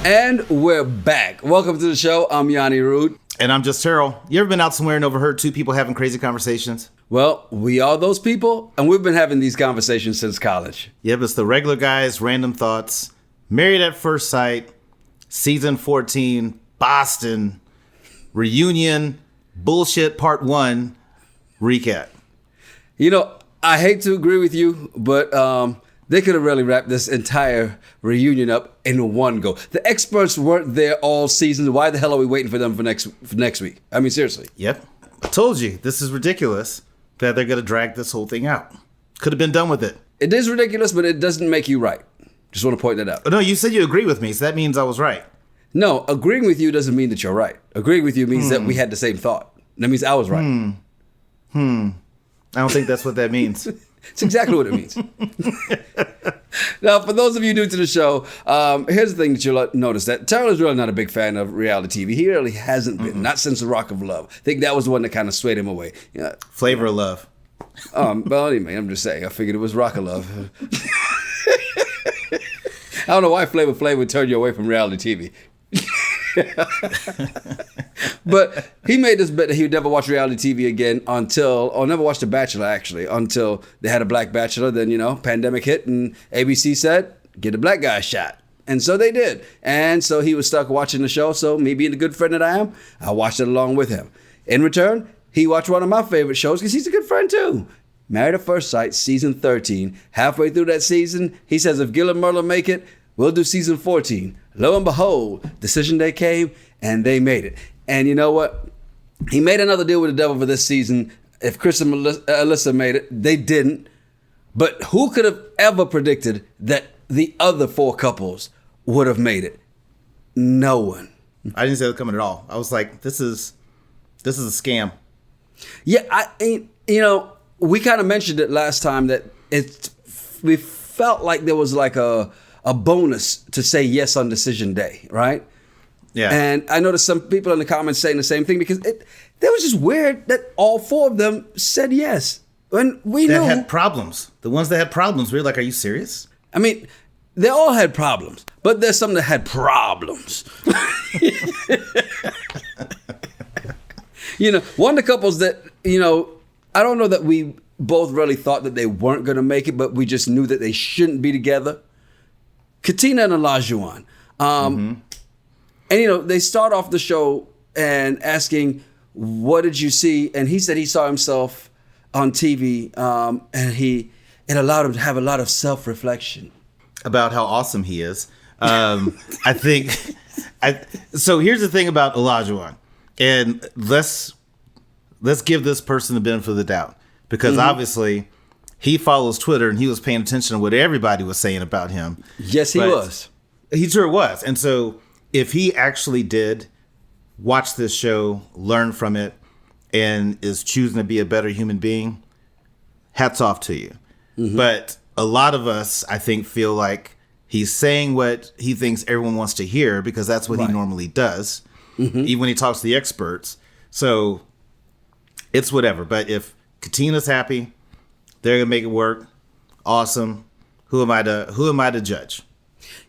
And we're back. Welcome to the show. I'm Yanni Rude. And I'm just Terrell. You ever been out somewhere and overheard two people having crazy conversations? Well, we are those people, and we've been having these conversations since college. Yep, it's the regular guys, random thoughts, Married at First Sight, Season 14, Boston, Reunion, Bullshit Part 1, recap. You know, I hate to agree with you, but they could have really wrapped this entire reunion up in one go. The experts weren't there all season. Why the hell are we waiting for them for next week? I mean, seriously. Yep. I told you, this is ridiculous that they're going to drag this whole thing out. Could have been done with it. It is ridiculous, but it doesn't make you right. Just want to point that out. No, you said you agree with me, so that means I was right. No, agreeing with you doesn't mean that you're right. Agreeing with you means that we had the same thought. That means I was right. I don't think that's what that means. It's exactly what it means. Now, for those of you new to the show, here's the thing that you'll notice, that Terrell is really not a big fan of reality TV. He really hasn't been, not since The Rock of Love. I think that was the one that kind of swayed him away. Flavor of Love. Well, anyway, I'm just saying, I figured it was Rock of Love. I don't know why Flavor Flav would turn you away from reality TV. But he made this bet that he would never watch reality TV again never watch The Bachelor, actually, until they had a black bachelor. Then, pandemic hit and ABC said, get a black guy a shot. And so they did. And so he was stuck watching the show. So me being the good friend that I am, I watched it along with him. In return, he watched one of my favorite shows because he's a good friend too. Married at First Sight, season 13. Halfway through that season, he says, if Gil and Merla make it, we'll do season 14. Lo and behold, decision day came and they made it. And you know what? He made another deal with the devil for this season. If Chris and Alyssa made it, they didn't. But who could have ever predicted that the other four couples would have made it? No one. I didn't see it coming at all. I was like, this is a scam. Yeah, we kind of mentioned it last time that we felt like there was like a bonus to say yes on decision day, right? Yeah. And I noticed some people in the comments saying the same thing because it was just weird that all four of them said yes. When we knew that had problems. The ones that had problems, we were like, are you serious? I mean, they all had problems, but there's some that had problems. One of the couples that, I don't know that we both really thought that they weren't going to make it, but we just knew that they shouldn't be together. Katina and Olajuwon. And, they start off the show and asking, what did you see? And he said he saw himself on TV and it allowed him to have a lot of self-reflection. About how awesome he is. I think, so here's the thing about Olajuwon. And let's give this person the benefit of the doubt. Because obviously he follows Twitter and he was paying attention to what everybody was saying about him. Yes, he was. He sure was. And so if he actually did watch this show, learn from it, and is choosing to be a better human being, hats off to you. But a lot of us, I think, feel like he's saying what he thinks everyone wants to hear because that's what he normally does, even when he talks to the experts. So it's whatever. But if Katina's happy, they're gonna make it work. Awesome. Who am I to judge?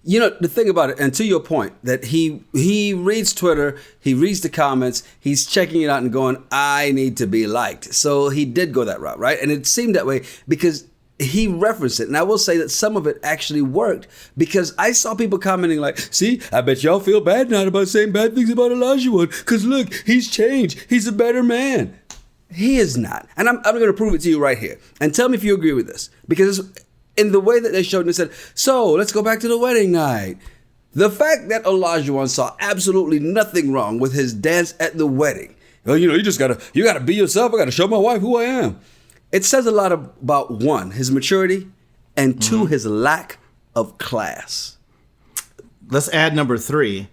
The thing about it, and to your point, that he reads Twitter, he reads the comments, he's checking it out and going, I need to be liked. So he did go that route, right? And it seemed that way because he referenced it. And I will say that some of it actually worked because I saw people commenting like, see, I bet y'all feel bad now about saying bad things about Olajuwon because look, he's changed. He's a better man. He is not. And I'm going to prove it to you right here. And tell me if you agree with this. Because in the way that they showed and said, so let's go back to the wedding night. The fact that Olajuwon saw absolutely nothing wrong with his dance at the wedding. Well, you gotta be yourself. I gotta show my wife who I am. It says a lot about one, his maturity, and two, his lack of class. Let's add number 3.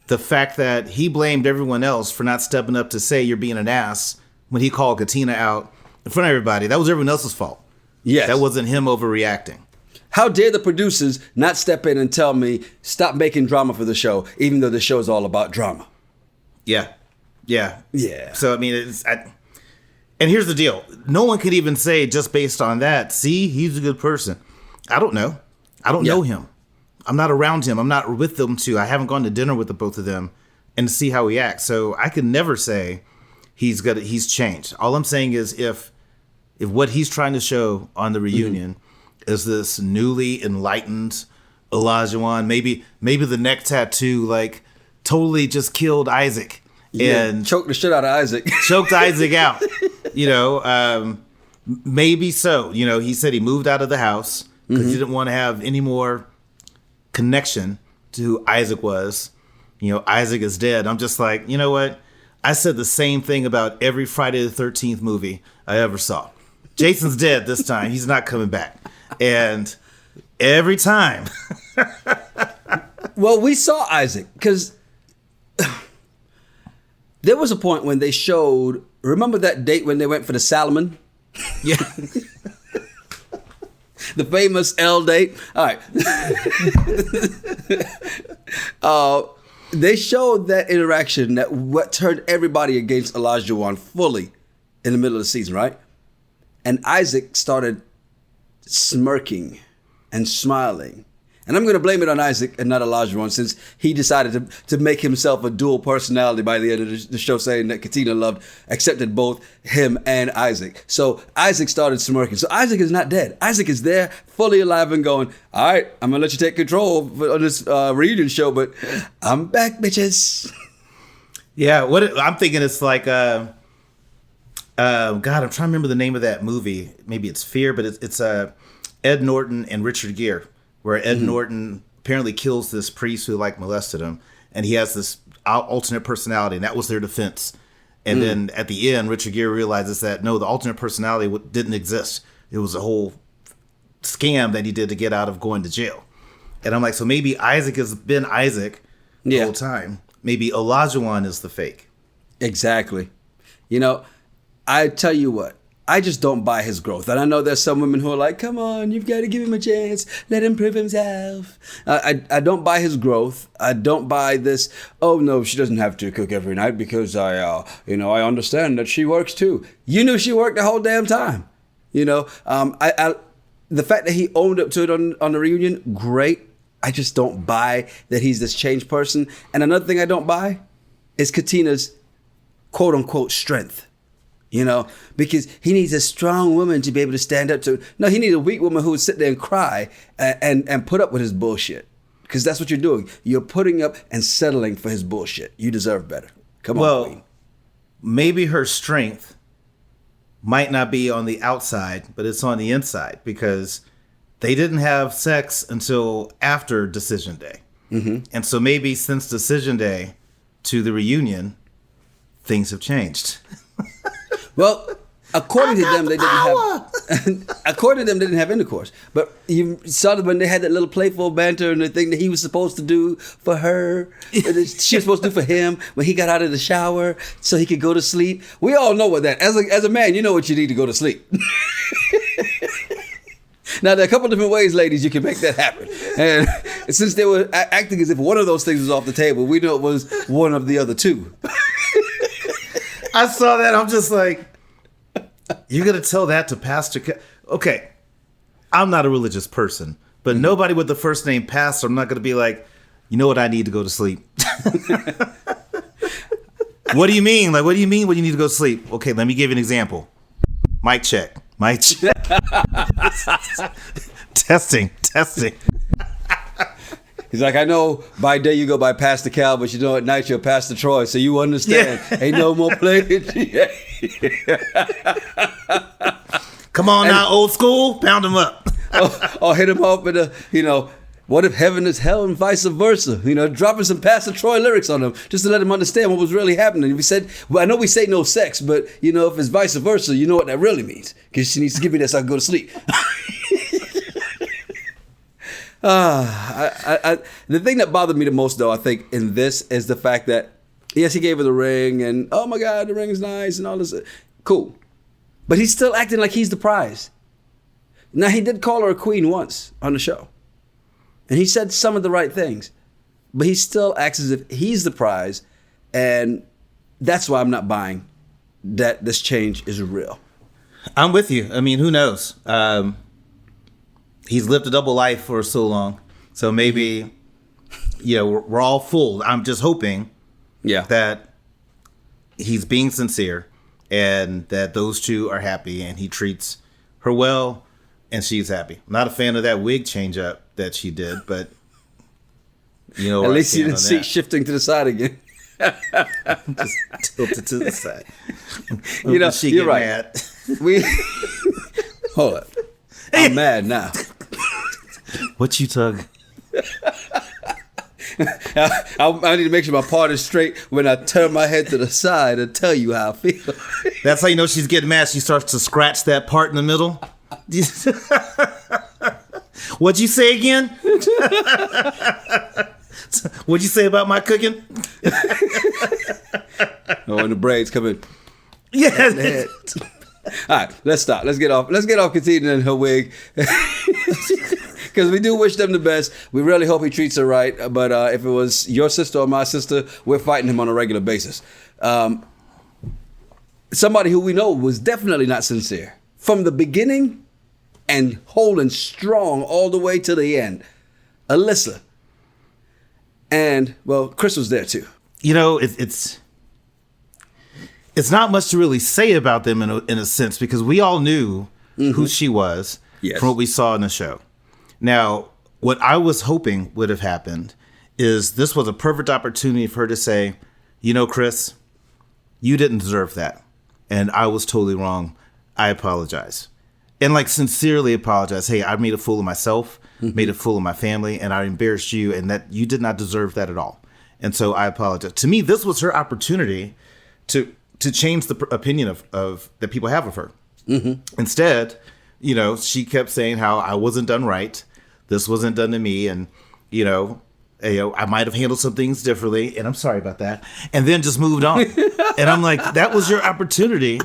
The fact that he blamed everyone else for not stepping up to say you're being an ass when he called Katina out in front of everybody. That was everyone else's fault. Yes. That wasn't him overreacting. How dare the producers not step in and tell me, stop making drama for the show, even though the show is all about drama? Yeah. So, I mean, and here's the deal. No one could even say just based on that, see, he's a good person. I don't know. I don't know him. not around him. I'm not with them too. I haven't gone to dinner with the both of them and to see how he acts. So I can never say he's changed. All I'm saying is if what he's trying to show on the reunion is this newly enlightened Olajuwon, maybe the neck tattoo like totally just killed Isaac and choked the shit out of Isaac. Choked Isaac out. Maybe so. He said he moved out of the house because he didn't want to have any more connection to who Isaac was. Isaac is dead. I'm just like, you know what? I said the same thing about every Friday the 13th movie I ever saw. Jason's dead this time. He's not coming back. And every time. Well, we saw Isaac because there was a point when they showed, remember that date when they went for the Salmon? Yeah. The famous L date. All right. They showed that interaction that what turned everybody against Olajuwon fully in the middle of the season, right? And Isaac started smirking and smiling. And I'm going to blame it on Isaac and not Olajuwon since he decided to make himself a dual personality by the end of the show, saying that Katina accepted both him and Isaac. So Isaac started smirking. So Isaac is not dead. Isaac is there, fully alive and going, all right, I'm going to let you take control on this reunion show, but I'm back, bitches. Yeah, I'm thinking it's like, God, I'm trying to remember the name of that movie. Maybe it's Fear, but it's Ed Norton and Richard Gere, where Ed Norton apparently kills this priest who molested him, and he has this alternate personality, and that was their defense. And then at the end, Richard Gere realizes that no, the alternate personality didn't exist. It was a whole scam that he did to get out of going to jail. And I'm like, so maybe Isaac has been Isaac the whole time. Maybe Olajuwon is the fake. Exactly. I tell you what, I just don't buy his growth. And I know there's some women who are like, come on, you've got to give him a chance. Let him prove himself. I don't buy his growth. I don't buy this, oh, no, she doesn't have to cook every night because I understand that she works too. You knew she worked the whole damn time. The fact that he owned up to it on the reunion, great. I just don't buy that he's this changed person. And another thing I don't buy is Katina's quote unquote strength. Because he needs a strong woman to be able to stand up to. No, he needs a weak woman who would sit there and cry and put up with his bullshit. Because that's what you're doing. You're putting up and settling for his bullshit. You deserve better. Come on, Queen. Maybe her strength might not be on the outside, but it's on the inside because they didn't have sex until after Decision Day. Mm-hmm. And so maybe since Decision Day to the reunion, things have changed. Well, according to them, they didn't have intercourse. But you saw that when they had that little playful banter and the thing that he was supposed to do for her, that she was supposed to do for him when he got out of the shower so he could go to sleep. We all know what that. As a man, you know what you need to go to sleep. Now, there are a couple different ways, ladies, you can make that happen. And since they were acting as if one of those things was off the table, we know it was one of the other two. I saw that. I'm just like, you're going to tell that to Pastor? Okay, I'm not a religious person, but nobody with the first name Pastor, I'm not going to be like, you know what, I need to go to sleep. What do you mean? What do you mean when you need to go to sleep? Okay, let me give you an example. Mic check. Testing. He's like, I know by day you go by Pastor Cal, but at night you're Pastor Troy, so you understand. Yeah. Ain't no more playing. Come on now, old school, pound him up. or hit him up with what if heaven is hell and vice versa? Dropping some Pastor Troy lyrics on him just to let him understand what was really happening. We said, well, I know we say no sex, but if it's vice versa, you know what that really means. Because she needs to give me that so I can go to sleep. The thing that bothered me the most, though, I think, in this is the fact that, yes, he gave her the ring, and oh my God, the ring is nice, and all this. Cool. But he's still acting like he's the prize. Now, he did call her a queen once on the show. And he said some of the right things. But he still acts as if he's the prize, and that's why I'm not buying that this change is real. I'm with you. I mean, who knows? He's lived a double life for so long. So maybe, we're all fooled. I'm just hoping that he's being sincere and that those two are happy and he treats her well and she's happy. I'm not a fan of that wig change up that she did, but at least you didn't see shifting to the side again. Just tilted to the side. You're right. Mad. Hold up. I'm mad now. What you tug? I need to make sure my part is straight when I turn my head to the side and tell you how I feel. That's how you know she's getting mad. She starts to scratch that part in the middle. What'd you say again? What'd you say about my cooking? And the braids come in. Yeah. All right, let's stop. Let's get off Katina and her wig. Because we do wish them the best. We really hope he treats her right. But if it was your sister or my sister, we're fighting him on a regular basis. Somebody who we know was definitely not sincere from the beginning and holding strong all the way to the end. Alyssa. And, well, Chris was there too. It's not much to really say about them in a sense, because we all knew who she was from what we saw in the show. Now, what I was hoping would have happened is this was a perfect opportunity for her to say, Chris, you didn't deserve that. And I was totally wrong. I apologize. And sincerely apologize. Hey, I made a fool of myself, made a fool of my family, and I embarrassed you, and that you did not deserve that at all. And so I apologize. To me, this was her opportunity to change the opinion of that people have of her. Instead, she kept saying how I wasn't done right. This wasn't done to me. And, I might have handled some things differently. And I'm sorry about that. And then just moved on. And I'm like, that was your opportunity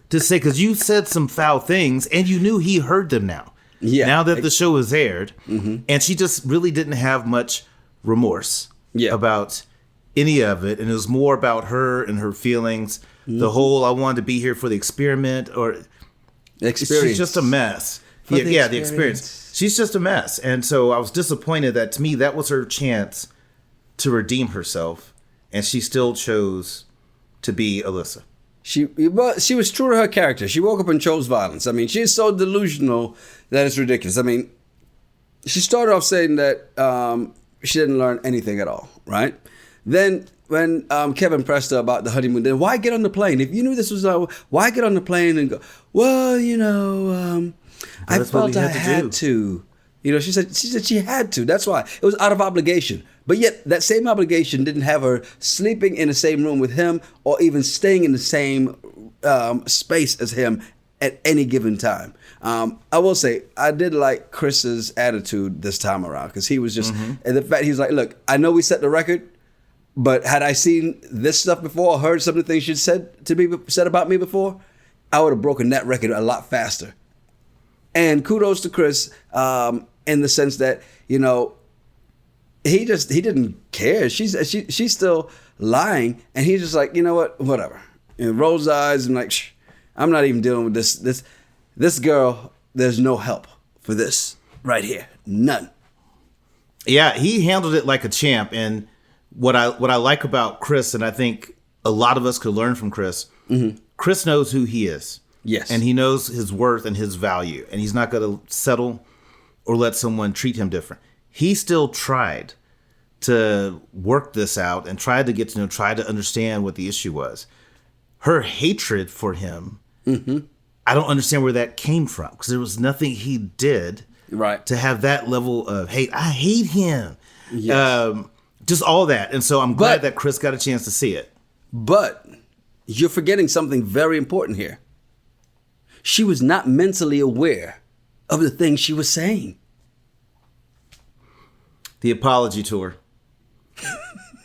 to say, because you said some foul things and you knew he heard them now. Yeah. Now that the show is aired. And she just really didn't have much remorse about any of it. And it was more about her and her feelings. The whole, I wanted to be here for the experiment or... Experience. She's just a mess. The experience. She's just a mess. And so I was disappointed that, to me, that was her chance to redeem herself. And she still chose to be Alyssa. She was true to her character. She woke up and chose violence. I mean, she's so delusional that it's ridiculous. I mean, she started off saying that she didn't learn anything at all, right? Then when Kevin pressed her about the honeymoon, then why get on the plane? If you knew this was, why get on the plane and go, well, I felt I had to. She said she had to. That's why. It was out of obligation. But yet that same obligation didn't have her sleeping in the same room with him or even staying in the same space as him at any given time. I will say, I did like Chris's attitude this time around, because he was just, and the fact he was like, look, I know we set the record, but had I seen this stuff before or heard some of the things she'd said about me before, I would have broken that record a lot faster. And kudos to Chris in the sense that, he didn't care. She's still lying, and he's just like, you know what, whatever. And rolls his eyes and like, I'm not even dealing with this girl. There's no help for this right here, none. Yeah, he handled it like a champ, and what I like about Chris, and I think a lot of us could learn from Chris. Chris knows who he is. Yes. And he knows his worth and his value. And he's not going to settle or let someone treat him different. He still tried to work this out and tried to get to know, try to understand what the issue was. Her hatred for him, I don't understand where that came from, because there was nothing he did to have that level of hate. I hate him. Yes. Just all that. And so I'm glad that Chris got a chance to see it. But you're forgetting something very important here. She was not mentally aware of the things she was saying. The apology tour.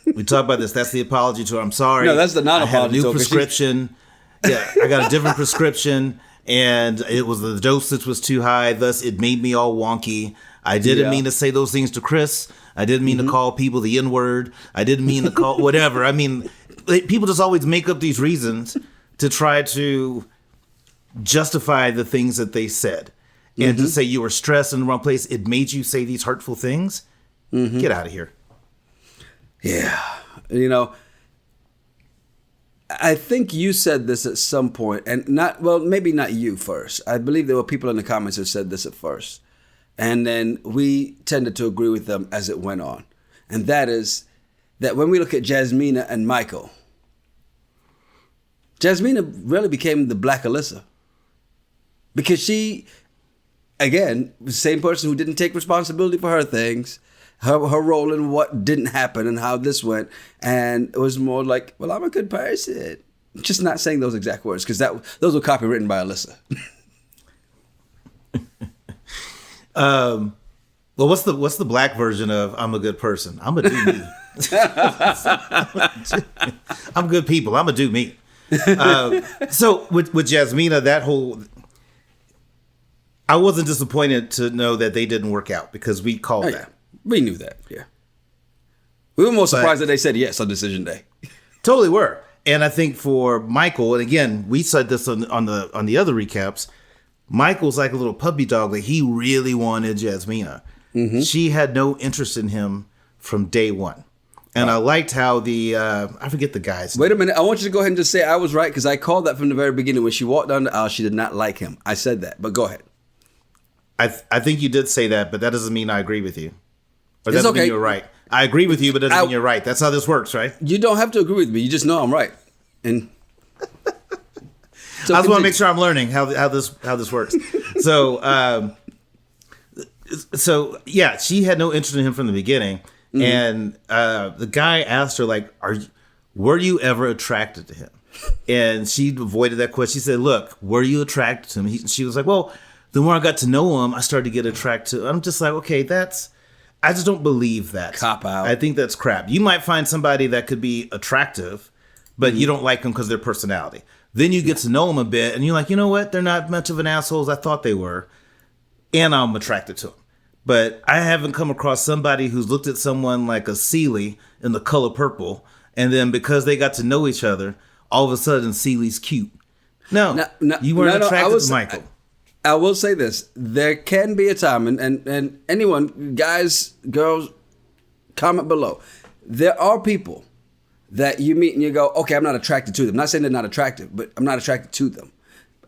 We talk about this. That's the apology tour. I'm sorry. No, that's the non-apology tour. I had a new prescription. I got a different prescription, and it was the dosage was too high. Thus, it made me all wonky. I didn't mean to say those things to Chris. I didn't mean to call people the N-word. I didn't mean to call whatever. I mean, people just always make up these reasons to try to justify the things that they said. And to say you were stressed in the wrong place, it made you say these hurtful things. Get out of here. Yeah. You know, I think you said this at some point, and maybe not you first. I believe there were people in the comments who said this at first. And then we tended to agree with them as it went on. And that is that when we look at Jasmina and Michael, Jasmina really became the Black Alyssa. Because she, again, was the same person who didn't take responsibility for her things, her role in what didn't happen and how this went. And it was more like, well, I'm a good person. Just not saying those exact words, because those were copywritten by Alyssa. Well, what's the black version of I'm a good person? I'm a do me. I'm good people. I'm a do me. So with Jasmina, that whole, I wasn't disappointed to know that they didn't work out because we called that. We knew that. Yeah. We were more surprised that they said yes on decision day. Totally were. And I think for Michael, and again, we said this on the other recaps, Michael's like a little puppy dog. Like he really wanted Jasmina. Mm-hmm. She had no interest in him from day one. And I liked how I forget the guy's name. Wait a minute. I want you to go ahead and just say I was right, because I called that from the very beginning. When she walked down the aisle, she did not like him. I said that, but go ahead. I think you did say that, but that doesn't mean I agree with you. Or that doesn't mean you're right. I agree with you, but that doesn't mean you're right. That's how this works, right? You don't have to agree with me. You just know I'm right. And I just want to make sure I'm learning how this works. So yeah, she had no interest in him from the beginning. Mm-hmm. And the guy asked her, like, were you ever attracted to him? And she avoided that question. She said, look, were you attracted to him? She was like, well, the more I got to know him, I started to get attracted to him. I'm just like, okay, I just don't believe that. Cop out. I think that's crap. You might find somebody that could be attractive, but you don't like them because of their personality. Then you get to know them a bit, and you're like, you know what? They're not much of an asshole as I thought they were, and I'm attracted to them. But I haven't come across somebody who's looked at someone like a Sealy in The Color Purple, and then because they got to know each other, all of a sudden Sealy's cute. No, you weren't attracted to Michael. I will say this. There can be a time, and anyone, guys, girls, comment below. There are people that you meet and you go, okay, I'm not attracted to them. I'm not saying they're not attractive, but I'm not attracted to them.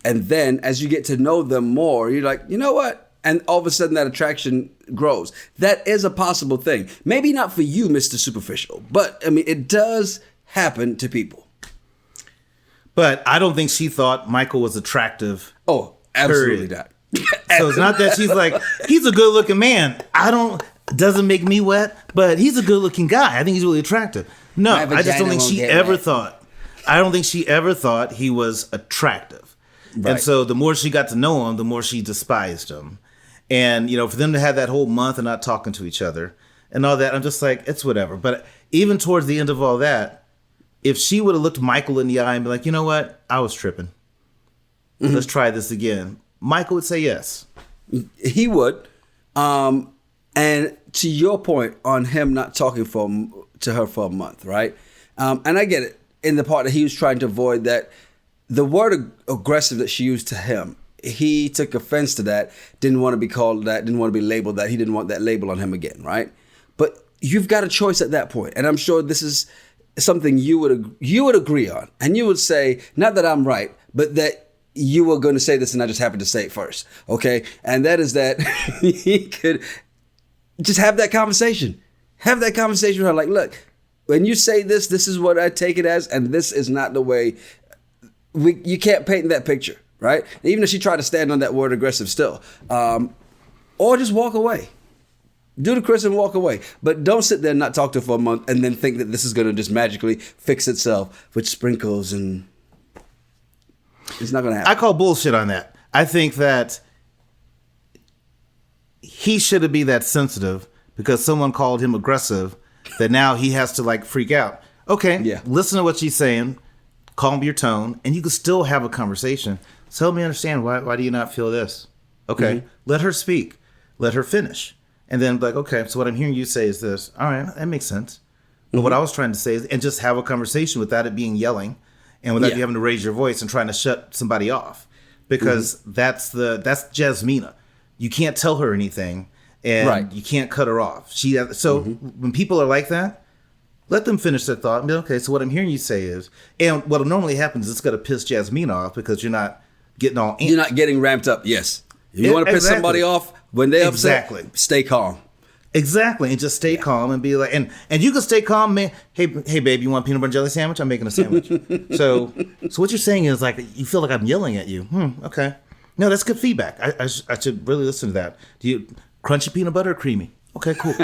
And then as you get to know them more, you're like, you know what? And all of a sudden that attraction grows. That is a possible thing. Maybe not for you, Mr. Superficial, but I mean, it does happen to people. But I don't think she thought Michael was attractive. Oh, absolutely not. So it's not that she's like, he's a good looking man. Doesn't make me wet, but he's a good looking guy. I think he's really attractive. No, I just don't think she ever thought. I don't think she ever thought he was attractive. Right. And so the more she got to know him, the more she despised him. And, for them to have that whole month and not talking to each other and all that, I'm just like, it's whatever. But even towards the end of all that, if she would have looked Michael in the eye and be like, you know what? I was tripping. Mm-hmm. Let's try this again. Michael would say yes. He would. And to your point on him not talking to her for a month, right? And I get it in the part that he was trying to avoid that. The word aggressive that she used to him, he took offense to that, didn't want to be called that, didn't want to be labeled that. He didn't want that label on him again, right? But you've got a choice at that point. And I'm sure this is something you would agree on. And you would say, not that I'm right, but that you were going to say this and I just happened to say it first, okay? And that is that he could just have that conversation. Have that conversation with her. Like, look, when you say this is what I take it as, and this is not the way. You can't paint that picture, right? Even if she tried to stand on that word aggressive still. Or just walk away. Do the Chris and walk away. But don't sit there and not talk to her for a month and then think that this is going to just magically fix itself with sprinkles and it's not going to happen. I call bullshit on that. I think that he shouldn't be that sensitive because someone called him aggressive that now he has to like freak out. Okay, yeah. Listen to what she's saying, calm your tone, and you can still have a conversation. So help me understand, why do you not feel this? Okay, Let her speak. Let her finish. And then like, okay, so what I'm hearing you say is this. All right, that makes sense. But what I was trying to say is, and just have a conversation without it being yelling and without you having to raise your voice and trying to shut somebody off. Because that's Jasmina. You can't tell her anything. and you can't cut her off. When people are like that, let them finish their thought and be okay. So what I'm hearing you say is, and what normally happens is it's going to piss Jasmina off because you're not getting all amped. You're not getting ramped up. Yes, if you want to piss somebody off when they're upset, stay calm. Exactly, and just stay calm and be like, and you can stay calm, man. Hey, babe, you want a peanut butter and jelly sandwich? I'm making a sandwich. so what you're saying is like you feel like I'm yelling at you. Okay, no, that's good feedback. I should really listen to that. Do you crunchy peanut butter or creamy? Okay, cool.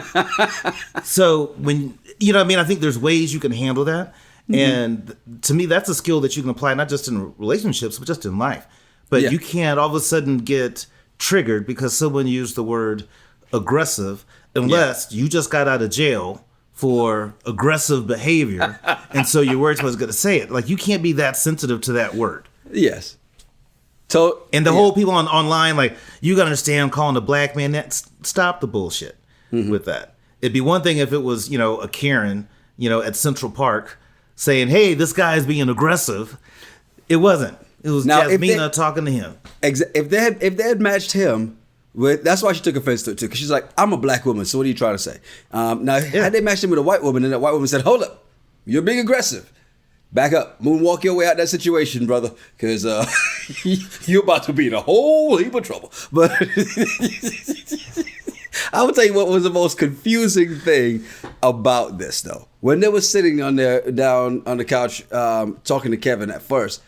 So when I think there's ways you can handle that, and to me, that's a skill that you can apply not just in relationships but just in life. But you can't all of a sudden get triggered because someone used the word aggressive. Unless you just got out of jail for aggressive behavior, and so your words was going to say it. Like, you can't be that sensitive to that word. Yes. So, and the whole people online, like, you got to understand calling a black man that. Stop the bullshit with that. It'd be one thing if it was, a Karen, at Central Park saying, hey, this guy is being aggressive. It wasn't. It was Jasmina talking to him. If they had matched him, that's why she took offense to it too, because she's like, I'm a black woman, so what are you trying to say? Had they matched him with a white woman, and that white woman said, hold up, you're being aggressive. Back up, moonwalk your way out of that situation, brother, because you're about to be in a whole heap of trouble. But I will tell you what was the most confusing thing about this, though. When they were sitting down on the couch talking to Kevin at first,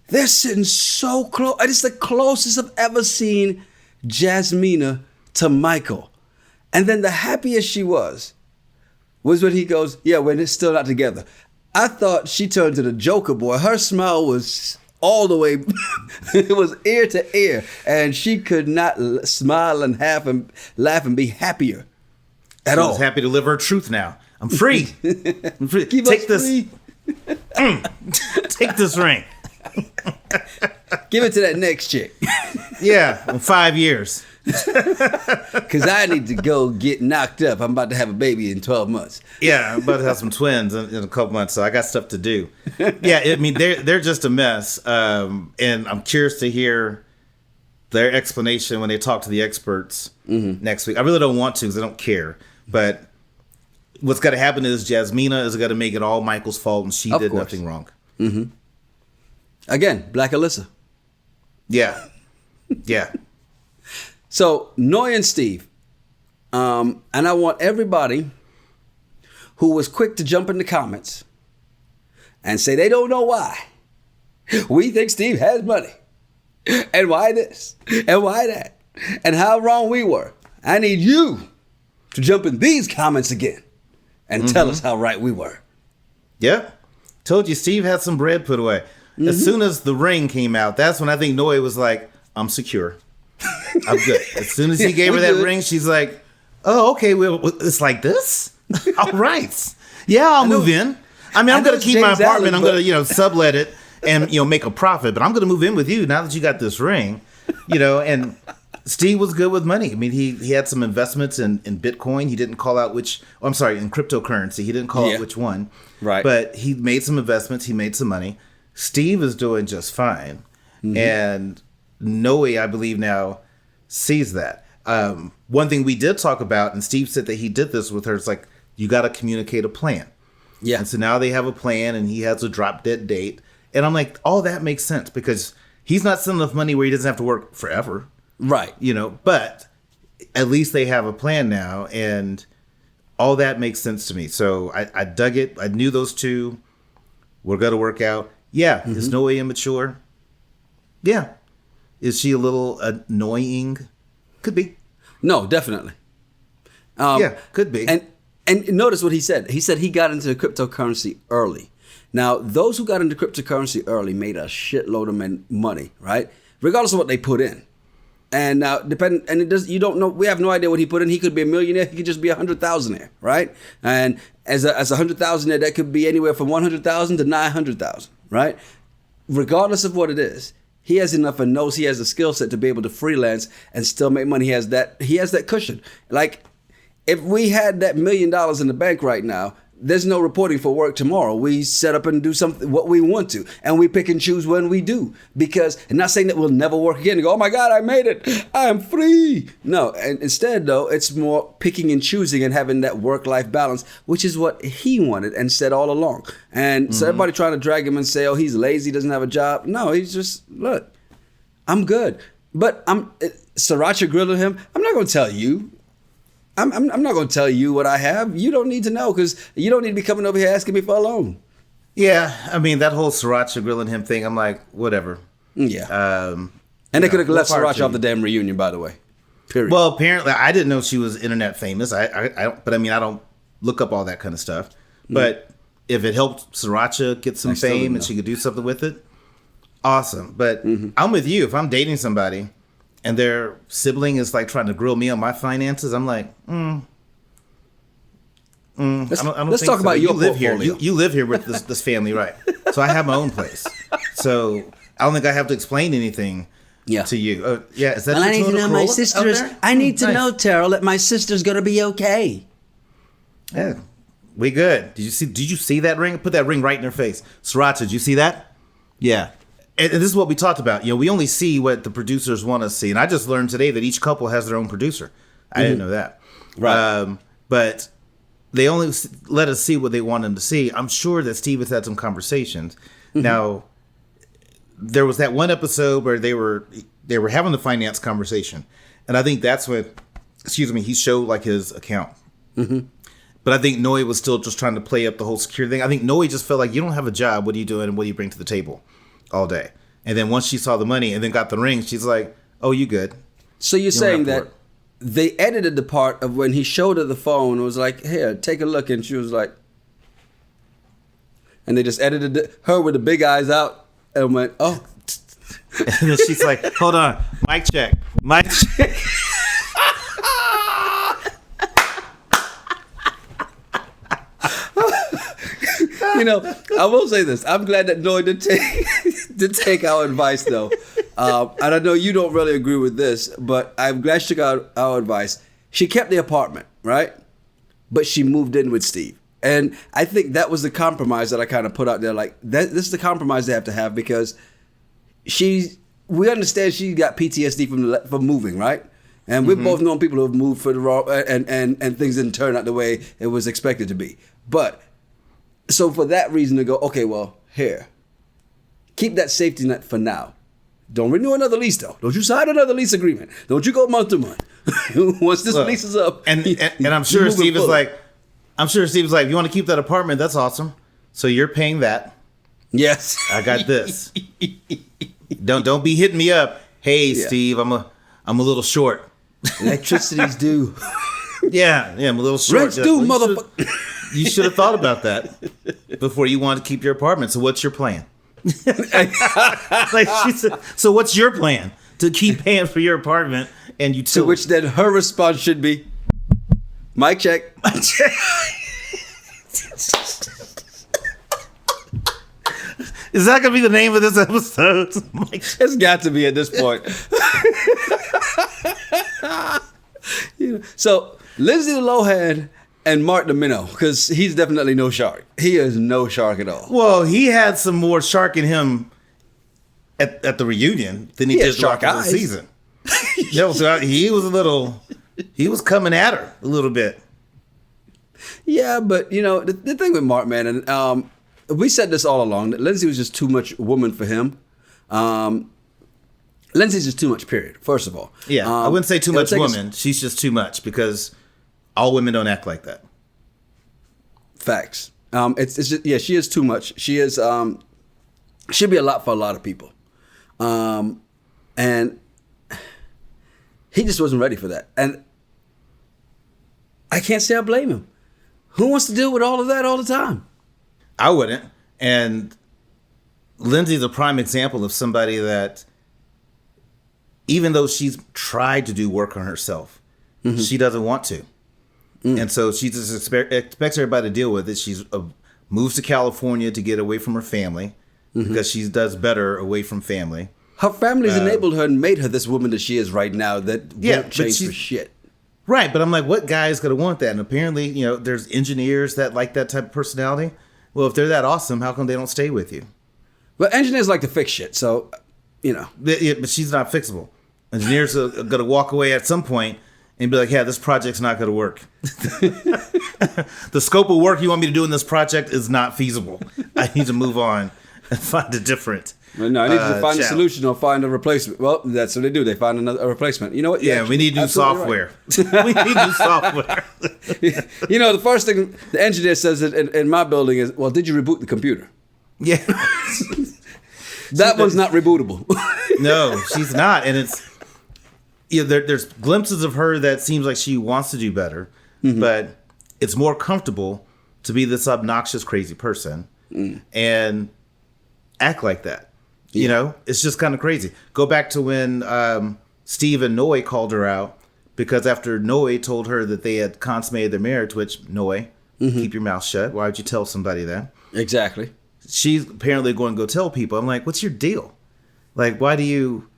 they're sitting so close. It's the closest I've ever seen Jasmina to Michael. And then the happiest she was when he goes, yeah, we're still not together. I thought she turned to the Joker, boy. Her smile was all the way, it was ear to ear. And she could not smile and laugh and be happier at all. She's happy to live her truth now. I'm free. I'm free. Take this. Free. Take this ring. Give it to that next chick. Yeah, in 5 years. Because I need to go get knocked up. I'm about to have a baby in 12 months. Yeah, I'm about to have some twins in a couple months, so I got stuff to do. Yeah, I mean, they're just a mess. And I'm curious to hear their explanation when they talk to the experts next week. I really don't want to because I don't care. But what's got to happen is Jasmina is going to make it all Michael's fault, and she did nothing wrong. Mm-hmm. Again, Black Alyssa. Yeah. Yeah. So, Noi and Steve. And I want everybody who was quick to jump in the comments and say they don't know why. We think Steve has money. And why this? And why that? And how wrong we were. I need you to jump in these comments again and tell us how right we were. Yep. Told you Steve had some bread put away. As soon as the ring came out, that's when I think Noi was like, I'm secure. I'm good. As soon as he gave her that ring, she's like, oh, okay, well, it's like this? All right. Yeah, I'll move in. I mean, I'm going to keep my apartment. I'm going to, sublet it and, make a profit. But I'm going to move in with you now that you got this ring. And Steve was good with money. I mean, he had some investments in Bitcoin. He didn't call out in cryptocurrency. He didn't call out which one. Right. But he made some investments. He made some money. Steve is doing just fine. And Noi, I believe now, sees that. One thing we did talk about, and Steve said that he did this with her, it's like, you got to communicate a plan. Yeah. And so now they have a plan, and he has a drop dead date. And I'm like, all that makes sense because he's not sending enough money where he doesn't have to work forever. Right. But at least they have a plan now, and all that makes sense to me. So I dug it. I knew those two were going to work out. Yeah. Is Noi immature? Yeah. Is she a little annoying? Could be. No, definitely. Yeah, could be. And notice what he said. He said he got into cryptocurrency early. Now, those who got into cryptocurrency early made a shitload of money, right? Regardless of what they put in. And now, you don't know. We have no idea what he put in. He could be a millionaire. He could just be 100,000 right? And as a 100,000 that could be anywhere from 100,000 to 900,000, right? Regardless of what it is, he has enough and knows he has the skill set to be able to freelance and still make money. He has that cushion. Like, if we had that $1 million in the bank right now, there's no reporting for work tomorrow. We set up and do something what we want to, and we pick and choose when we do. Because, and not saying that we'll never work again and go, oh my God, I made it, I am free. No, and instead though, it's more picking and choosing and having that work-life balance, which is what he wanted and said all along. And so everybody trying to drag him and say, oh, he's lazy, doesn't have a job. No, he's just, look, I'm good. But Sriracha grilling him, I'm not going to tell you. I'm not going to tell you what I have. You don't need to know because you don't need to be coming over here asking me for a loan. Yeah, I mean, that whole Sriracha grilling him thing, I'm like, whatever. Yeah. And they could have left Sriracha off the damn reunion, by the way. Period. Well, apparently, I didn't know she was internet famous. But I mean, I don't look up all that kind of stuff. But if it helped Sriracha get some fame and she could do something with it, awesome. But I'm with you. If I'm dating somebody and their sibling is like trying to grill me on my finances, I'm like, Let's think talk so. about your live here. portfolio. You live here with this family, right? So I have my own place. So I don't think I have to explain anything to you. Is that Well, I need to know my Corolla sister's. out there? I need to Nice. know, Terrell, that my sister's gonna be okay. Yeah, we good. Did you see that ring? Put that ring right in her face. Sriracha, did you see that? Yeah. And this is what we talked about. We only see what the producers want us to see. And I just learned today that each couple has their own producer. I didn't know that. Right. But they only let us see what they want them to see. I'm sure that Steve has had some conversations. Now, there was that one episode where they were having the finance conversation. And I think that's what, he showed like his account. But I think Noi was still just trying to play up the whole security thing. I think Noi just felt like, you don't have a job. What are you doing? And what do you bring to the table all day? And then once she saw the money and then got the ring, she's like, oh, you good. So you're You don't saying have to that work. they edited the part of when he showed her the phone and was like, here, take a look. And she was like, and they just edited her with the big eyes out and went, oh. And then she's like, hold on, mic check. Mic check. I will say this. I'm glad that Noi did take our advice, though. And I know you don't really agree with this, but I'm glad she took our advice. She kept the apartment, right? But she moved in with Steve. And I think that was the compromise that I kind of put out there. Like, this is the compromise they have to have because we understand she got PTSD from moving, right? And we've both known people who have moved for the wrong, and things didn't turn out the way it was expected to be. But so for that reason to go, okay, well, here, keep that safety net for now. Don't renew another lease though. Don't you sign another lease agreement. Don't you go month to month. Once this lease is up, And I'm sure Steve is like, you want to keep that apartment? That's awesome. So you're paying that. yes, I got this. Don't be hitting me up. Hey, Yeah. Steve, I'm a little short. electricity's due. Yeah, I'm a little short. Rent's due, Well, motherfucker. You should have thought about that before you wanted to keep your apartment. So what's your plan? Like she said, so what's your plan to keep paying for your apartment and To utilities? which then her response should be, mic check. Is that gonna be the name of this episode? It's got to be at this point. So Lindsey the Lohan and Mark the Minnow, because he's definitely no shark. He is no shark at all. Well, he had some more shark in him at the reunion than he He had did throughout shark the whole eyes. season. No, so he was coming at her a little bit. Yeah, but the thing with Mark, man, and we said this all along that Lindsey was just too much woman for him. Lindsey's just too much. Period. First of all, Yeah, I wouldn't say too it'll much take us- woman. She's just too much because all women don't act like that. Facts. It's just, yeah, she is too much. She is she'll be a lot for a lot of people, and he just wasn't ready for that. And I can't say I blame him. Who wants to deal with all of that all the time? I wouldn't. And Lindsay's a prime example of somebody that, even though she's tried to do work on herself, she doesn't want to. And so she just expects everybody to deal with it. She's moves to California to get away from her family because she does better away from family. Her family's enabled her and made her this woman that she is right now that won't change for shit. Right, but I'm like, what guy is going to want that? And apparently, there's engineers that like that type of personality. Well, if they're that awesome, how come they don't stay with you? Well, engineers like to fix shit, so, But she's not fixable. Engineers are going to walk away at some point and be like, yeah, this project's not going to work. The scope of work you want me to do in this project is not feasible. I need to move on and find a different Well, no, I need to find a challenge. solution or find a replacement. Well, that's what they do. They find a replacement. You know what? Yeah, we need new software. We need new software. The first thing the engineer says in my building is, well, did you reboot the computer? Yeah. That one's not rebootable. No, she's not. And it's, there's glimpses of her that seems like she wants to do better, but it's more comfortable to be this obnoxious, crazy person and act like that. It's just kind of crazy. Go back to when Steve and Noi called her out because after Noi told her that they had consummated their marriage, which Noi, keep your mouth shut. Why would you tell somebody that? Exactly. She's apparently going to go tell people. I'm like, what's your deal? Like, why do you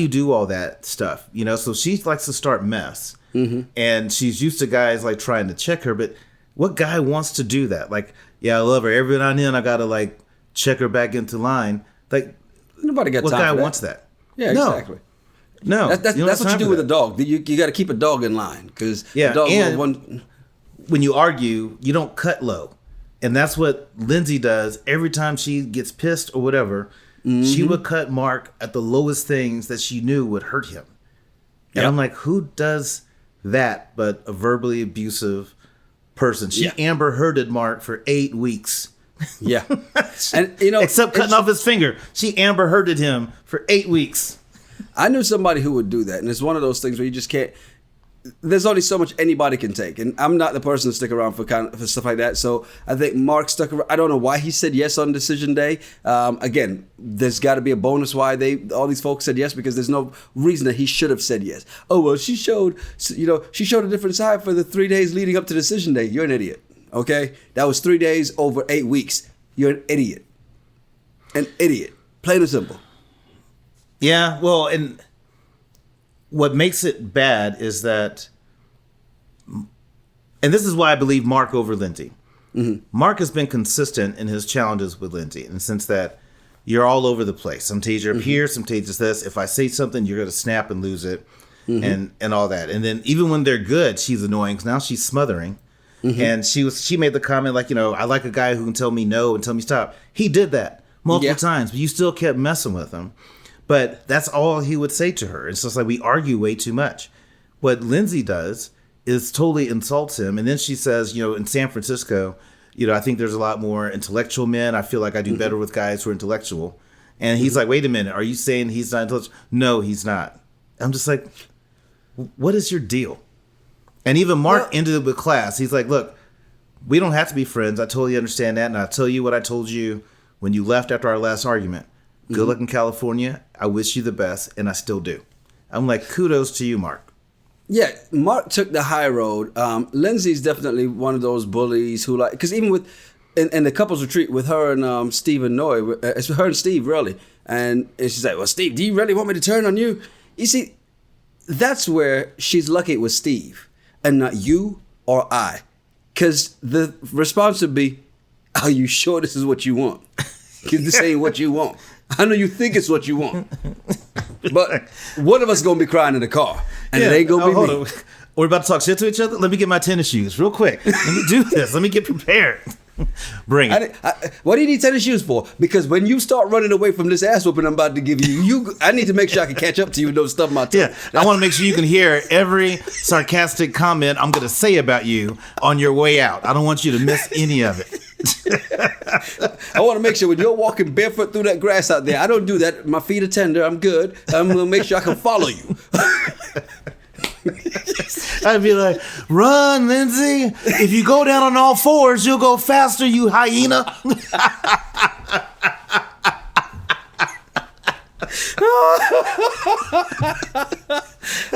do all that stuff? So she likes to start mess. And she's used to guys like trying to check her. But what guy wants to do that? Like, yeah, I love her. Every now and then I got to like check her back into line. Like, Nobody got what time guy for that. wants that? Yeah, No. exactly. No. That's what you do with a dog. You got to keep a dog in line because Yeah, the dog and- will When you argue, you don't cut low. And that's what Lindsey does every time she gets pissed or whatever. She would cut Mark at the lowest things that she knew would hurt him. And Yeah. I'm like, who does that but a verbally abusive person? She Amber Hearded Mark for 8 weeks. Yeah. And, Except cutting off his finger. She Amber Hearded him for 8 weeks. I knew somebody who would do that. And it's one of those things where you just can't. There's only so much anybody can take, and I'm not the person to stick around for stuff like that. So I think Mark stuck around. I don't know why he said yes on decision day. Again, there's got to be a bonus why all these folks said yes because there's no reason that he should have said yes. Oh well, she showed a different side for the 3 days leading up to decision day. You're an idiot. Okay, that was 3 days over 8 weeks. You're an idiot. An idiot. Plain and simple. Yeah, well, and what makes it bad is that, and this is why I believe Mark over Lindsey. Mark has been consistent in his challenges with Lindsey in the sense that you're all over the place. Some days you're up here, some days it's this. If I say something, you're going to snap and lose it and all that. And then even when they're good, she's annoying 'cause now she's smothering. And she made the comment like, I like a guy who can tell me no and tell me stop. He did that multiple times, but you still kept messing with him. But that's all he would say to her. It's just like we argue way too much. What Lindsey does is totally insults him. And then she says, in San Francisco, I think there's a lot more intellectual men. I feel like I do better with guys who are intellectual. And he's like, wait a minute. Are you saying he's not intellectual? No, he's not. I'm just like, what is your deal? And even Mark ended it with class. He's like, look, we don't have to be friends. I totally understand that. And I'll tell you what I told you when you left after our last argument. Good luck in California. I wish you the best, and I still do. I'm like, kudos to you, Mark. Yeah, Mark took the high road. Lindsey's definitely one of those bullies who because even with in the couples retreat with her and Steve and Noi, it's her and Steve really, and she's like, well, Steve, do you really want me to turn on you? You see, that's where she's lucky it was Steve and not you or I, because the response would be, are you sure this is what you want? Because this ain't what you want. I know you think it's what you want, but one of us gonna be crying in the car, and it ain't gonna be me. On. We're about to talk shit to each other. Let me get my tennis shoes real quick. Let me do this. Let me get prepared. Bring it. What do you need tennis shoes for? Because when you start running away from this ass whooping I'm about to give you, I need to make sure I can catch up to you and don't stub my toe. Yeah, I want to make sure you can hear every sarcastic comment I'm going to say about you on your way out. I don't want you to miss any of it. I want to make sure when you're walking barefoot through that grass out there, I don't do that. My feet are tender. I'm good. I'm going to make sure I can follow you. I'd be like, run, Lindsey. If you go down on all fours, you'll go faster, you hyena.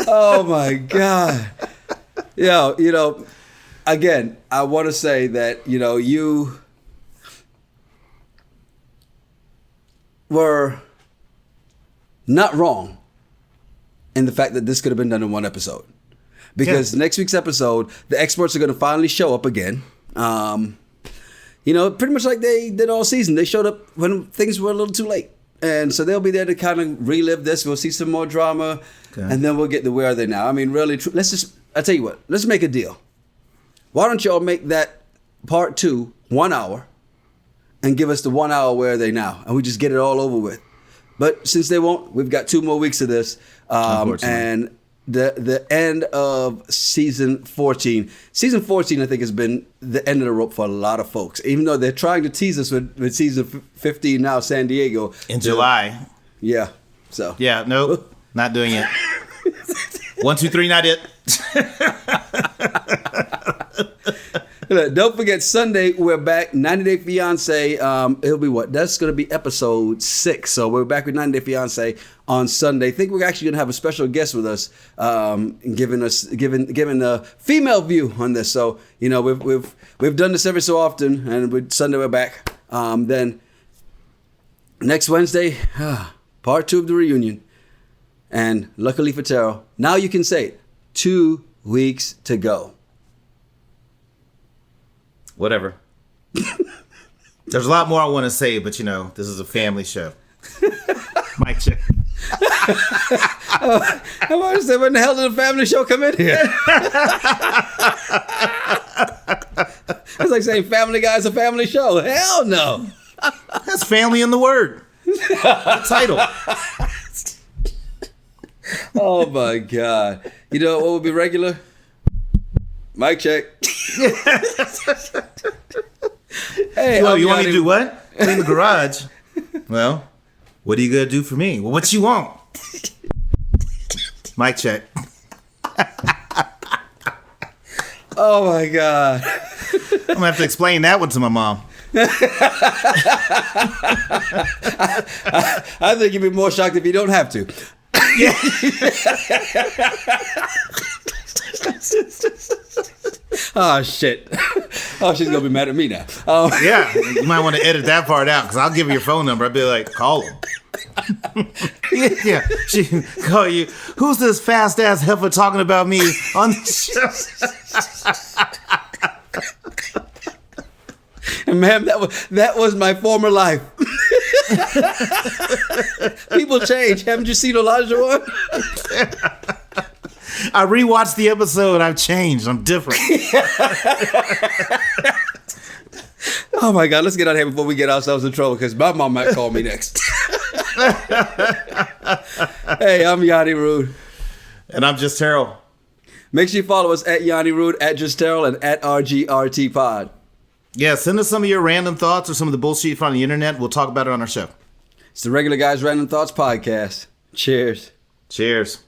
Oh, my God. Again, I want to say that, you were not wrong in the fact that this could have been done in one episode. because next week's episode, the experts are going to finally show up again. Pretty much like they did all season. They showed up when things were a little too late. And so they'll be there to kind of relive this. We'll see some more drama. Okay. And then we'll get to where are they now. I mean, really, I'll tell you what, let's make a deal. Why don't y'all make that part 2 1 hour and give us the 1 hour where are they now? And we just get it all over with. But since they won't, we've got 2 more weeks of this. And the end of season 14. Season 14, I think, has been the end of the rope for a lot of folks. Even though they're trying to tease us with season 15 now, San Diego. In July. Yeah. So. Yeah, nope. Not doing it. 1, 2, 3, not it. Don't forget, Sunday, we're back. 90 Day Fiance. It'll be what? That's going to be episode 6. So we're back with 90 Day Fiance on Sunday. I think we're actually going to have a special guest with us, giving a female view on this. So, we've done this every so often, and with Sunday we're back. Then next Wednesday, part 2 of the reunion. And luckily for Terrell, now you can say it, 2 weeks to go. Whatever. There's a lot more I want to say, but this is a family show. Mic check. I want to say, when the hell did a family show come in here? It's like saying Family Guy is a family show. Hell no. That's family in the word. The title. Oh my God. You know what would be regular? Mic check. Hey, you want me to do what? Clean the garage. Well, what are you gonna do for me? Well, what you want? Mic check. Oh my God. I'm gonna have to explain that one to my mom. I think you'd be more shocked if you don't have to. Yeah. Oh shit. Oh, she's gonna be mad at me now. Yeah, you might want to edit that part out, because I'll give her your phone number. I'll be like, call him. Yeah, she can call you. Who's this fast ass heifer talking about me on the show? And ma'am, that was my former life. People change. Haven't you seen Olajuwon? I rewatched the episode. I've changed. I'm different. Oh my God, let's get out of here before we get ourselves in trouble, because my mom might call me next. Hey, I'm Yanni Rude. And I'm Just Terrell. Make sure you follow us at Yanni Rude, at Just Terrell, and at RGRT Pod. Yeah, send us some of your random thoughts or some of the bullshit you find on the internet. We'll talk about it on our show. It's the Regular Guys Random Thoughts Podcast. Cheers. Cheers.